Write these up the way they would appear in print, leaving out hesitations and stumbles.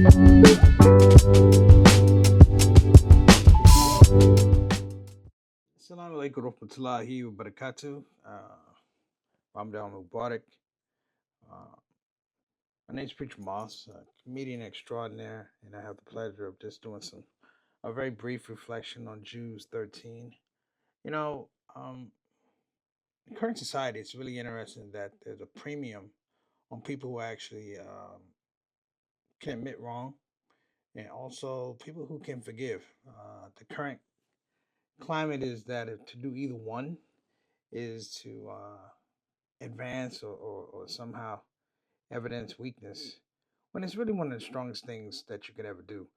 Assalamu alaikum warahmatullahi wabarakatuh. Ramadan Mubarak. Uh, my name's Preacher Moss, a comedian extraordinaire, and I have the pleasure of just doing a very brief reflection on Jews 13. You know, um, in current society, it's really interesting that there's a premium on people who actually can admit wrong and also people who can forgive. The current climate is that to do either one is to advance or somehow evidence weakness when it's really one of the strongest things that you could ever do.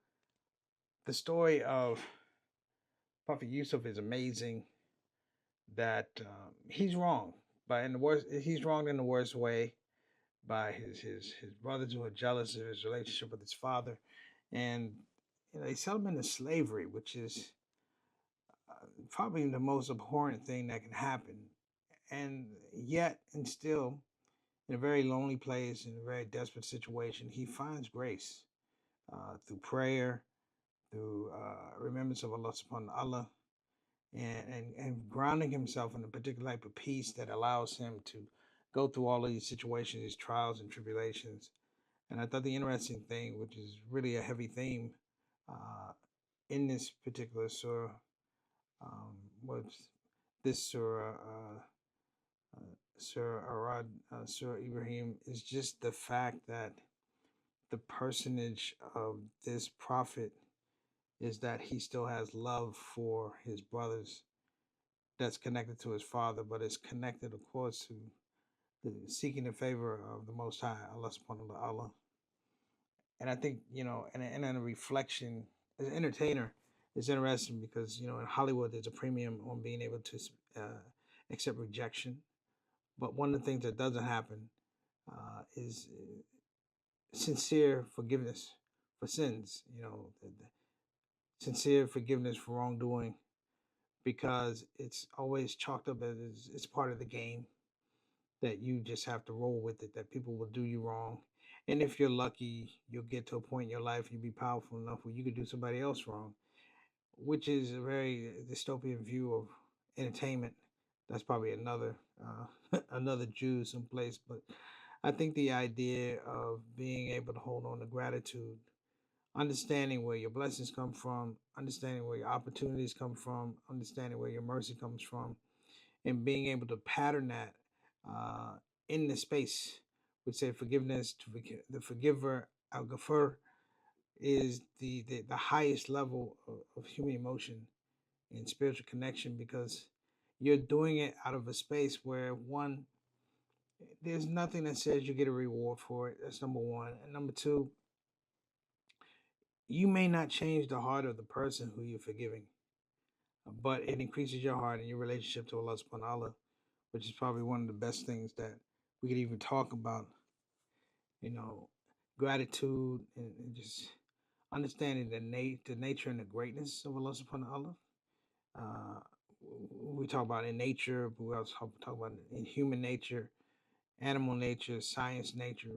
The story of Prophet Yusuf is amazing. That he's wrong, but in the worst, he's wrong in the worst way by his brothers who are jealous of his relationship with his father, and they sell him into slavery, which is probably the most abhorrent thing that can happen. And yet, and still, in a very lonely place, in a very desperate situation, he finds grace through prayer, through remembrance of Allah subhanahu wa ta'ala, and grounding himself in a particular type of peace that allows him to go through all of these situations, these trials and tribulations. And I thought the interesting thing, which is really a heavy theme uh, in this particular surah, was this surah, Surah Arad, Surah Ibrahim, is just the fact that the personage of this prophet is that he still has love for his brothers that's connected to his father, but it's connected, of course, to seeking the favor of the Most High, Allah subhanahu wa ta'ala. And I think, and then a reflection as an entertainer is interesting because, in Hollywood, there's a premium on being able to accept rejection. But one of the things that doesn't happen is sincere forgiveness for sins, the sincere forgiveness for wrongdoing, because it's always chalked up as it's part of the game that you just have to roll with it, that people will do you wrong. And if you're lucky, you'll get to a point in your life, you'll be powerful enough where you could do somebody else wrong, which is a very dystopian view of entertainment. That's probably another another Jew someplace. But I think the idea of being able to hold on to gratitude, understanding where your blessings come from, understanding where your opportunities come from, understanding where your mercy comes from, and being able to pattern that uh, in the space. We say forgiveness to the forgiver, al Ghafur, is the highest level of human emotion and spiritual connection because you're doing it out of a space where one, there's nothing that says you get a reward for it. That's number one. And number two, you may not change the heart of the person who you're forgiving, but it increases your heart and your relationship to Allah subhanahu wa ta'ala, which is probably one of the best things that we could even talk about, you know, gratitude and just understanding the nature and the greatness of Allah subhanahu wa ta'ala. Uh, we talk about in nature, but we also talk about in human nature, animal nature, science nature.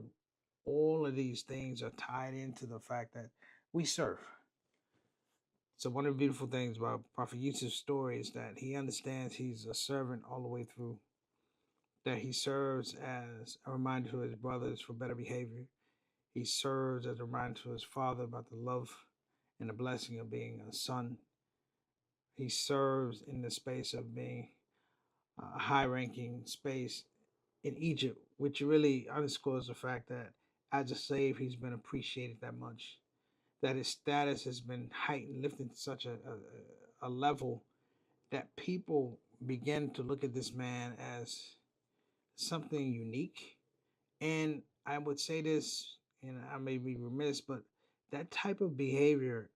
All of these things are tied into the fact that we serve. So one of the beautiful things about Prophet Yusuf's story is that he understands he's a servant all the way through, that he serves as a reminder to his brothers for better behavior. He serves as a reminder to his father about the love and the blessing of being a son. He serves in the space of being a high ranking space in Egypt, which really underscores the fact that as a slave, he's been appreciated that much, that his status has been heightened, lifted to such a level that people begin to look at this man as something unique. And I would say this, and I may be remiss, but that type of behavior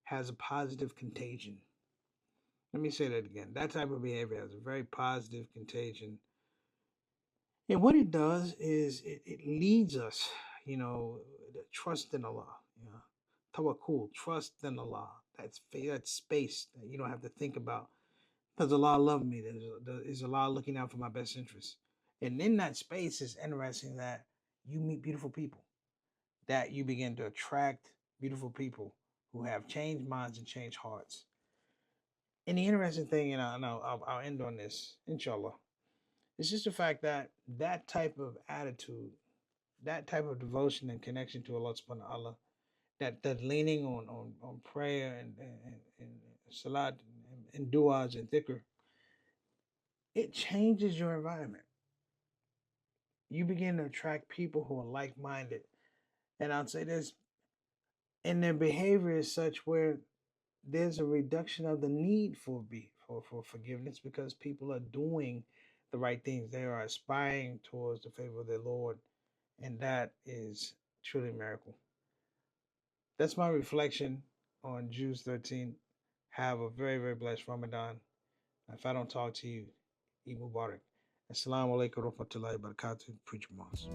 has a positive contagion. Let me say that again. That type of behavior has a very positive contagion. And what it does is it leads us, to trust in Allah. Tawakkul, trust in Allah. That space that you don't have to think about. Does Allah love me? Is Allah looking out for my best interest? And in that space, it's interesting that you meet beautiful people. that you begin to attract beautiful people who have changed minds and changed hearts. And the interesting thing, and I'll end on this, inshallah, it's just the fact that that type of attitude, that type of devotion and connection to Allah subhanahu wa ta'ala, that leaning on prayer and salat and du'as and dhikr, it changes your environment. You begin to attract people who are like-minded. And I'd say this, and their behavior is such where there's a reduction of the need for forgiveness because people are doing the right things. They are aspiring towards the favor of their Lord, and that is truly a miracle. That's my reflection on Jews 13. Have a very, very blessed Ramadan. If I don't talk to you, Eid Mubarak. Assalamu alaikum wa rahmatullahi wa barakatuh. Preacher Moss.